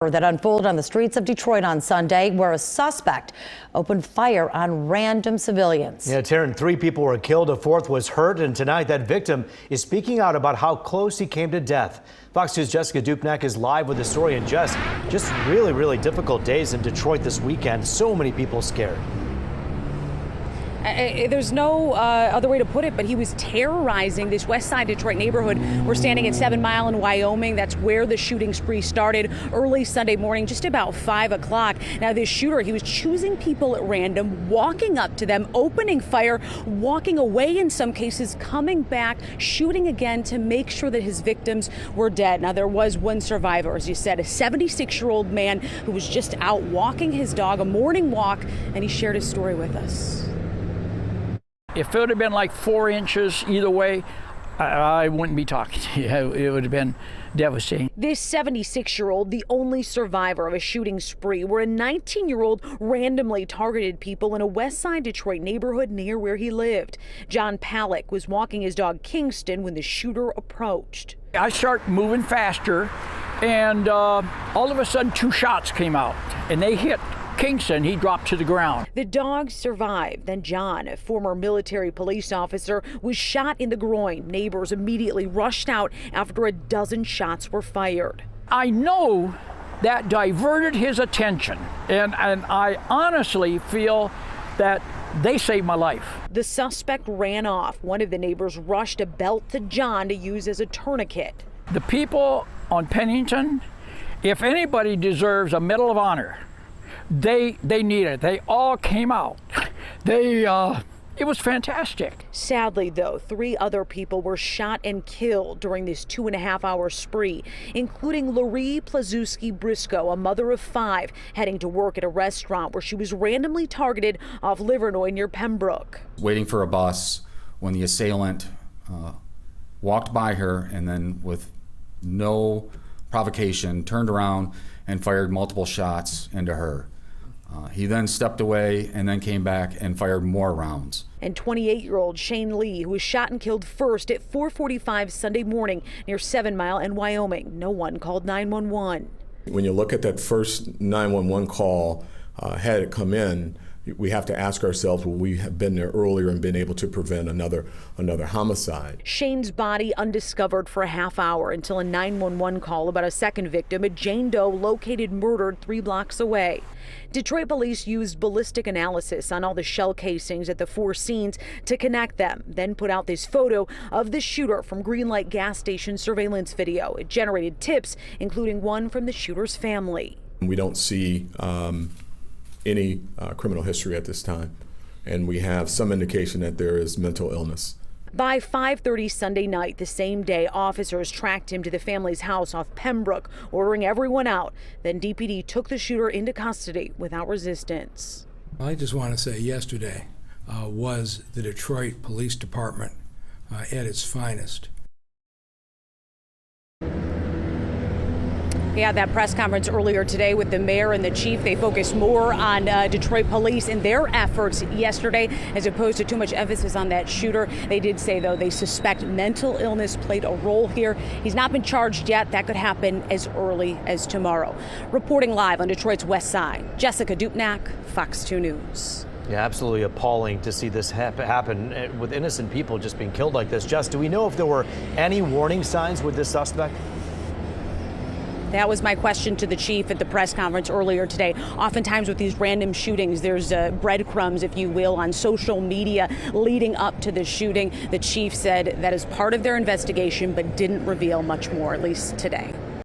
That unfolded on the streets of Detroit on Sunday, where a suspect opened fire on random civilians. Yeah, Taryn, 3 people were killed, a 4th was hurt, and tonight that victim is speaking out about how close he came to death. Fox News' Jessica Dupnack is live with the story, and just really difficult days in Detroit this weekend. So many people scared. There's no other way to put it, but he was terrorizing this West Side Detroit neighborhood. We're standing at 7 Mile in Wyoming. That's where the shooting spree started early Sunday morning, just about 5 o'clock. Now, this shooter, he was choosing people at random, walking up to them, opening fire, walking away in some cases, coming back, shooting again to make sure that his victims were dead. Now, there was one survivor, as you said, a 76-year-old man who was just out walking his dog, a morning walk, and he shared his story with us. If it would have been like 4 inches either way, I wouldn't be talking to you. It would have been devastating. This 76-year-old, the only survivor of a shooting spree where a 19-year-old randomly targeted people in a West Side Detroit neighborhood near where he lived. John Palek was walking his dog Kingston when the shooter approached. I start moving faster, and all of a sudden 2 shots came out, and they hit Kingston. He dropped to the ground. The dog survived. Then John, a former military police officer, was shot in the groin. Neighbors immediately rushed out after a dozen shots were fired. I know that diverted his attention, and I honestly feel that they saved my life. The suspect ran off. One of the neighbors rushed a belt to John to use as a tourniquet. The people on Pennington, if anybody deserves a Medal of Honor, they need it. They all came out. It was fantastic. Sadly, though, 3 other people were shot and killed during this 2.5-hour spree, including Laurie Plazewski Briscoe, a mother of 5, heading to work at a restaurant where she was randomly targeted off Livernois near Pembroke. Waiting for a bus when the assailant walked by her and then with no provocation turned around and fired multiple shots into her. He then stepped away and then came back and fired more rounds. And 28-year-old Shane Lee, who was shot and killed first at 4:45 Sunday morning near 7 Mile in Wyoming. No one called 911. When you look at that first 911 call, had it come in, we have to ask ourselves, will we have been there earlier and been able to prevent another homicide? Shane's body undiscovered for a half hour until a 911 call about a second victim, a Jane Doe, located murdered 3 blocks away. Detroit police used ballistic analysis on all the shell casings at the 4 scenes to connect them, then put out this photo of the shooter from Greenlight gas station surveillance video. It generated tips, including one from the shooter's family. We don't see any criminal history at this time, and we have some indication that there is mental illness. By 5:30 Sunday night, the same day, officers tracked him to the family's house off Pembroke, ordering everyone out. Then DPD took the shooter into custody without resistance. I just want to say yesterday was the Detroit Police Department at its finest. He had that press conference earlier today with the mayor and the chief. They focused more on Detroit police and their efforts yesterday, as opposed to too much emphasis on that shooter. They did say, though, they suspect mental illness played a role here. He's not been charged yet. That could happen as early as tomorrow. Reporting live on Detroit's West Side, Jessica Dupnack, Fox 2 News. Yeah, absolutely appalling to see this happen with innocent people just being killed like this. Jess, do we know if there were any warning signs with this suspect? That was my question to the chief at the press conference earlier today. Oftentimes with these random shootings, there's breadcrumbs, if you will, on social media leading up to the shooting. The chief said that is part of their investigation, but didn't reveal much more, at least today.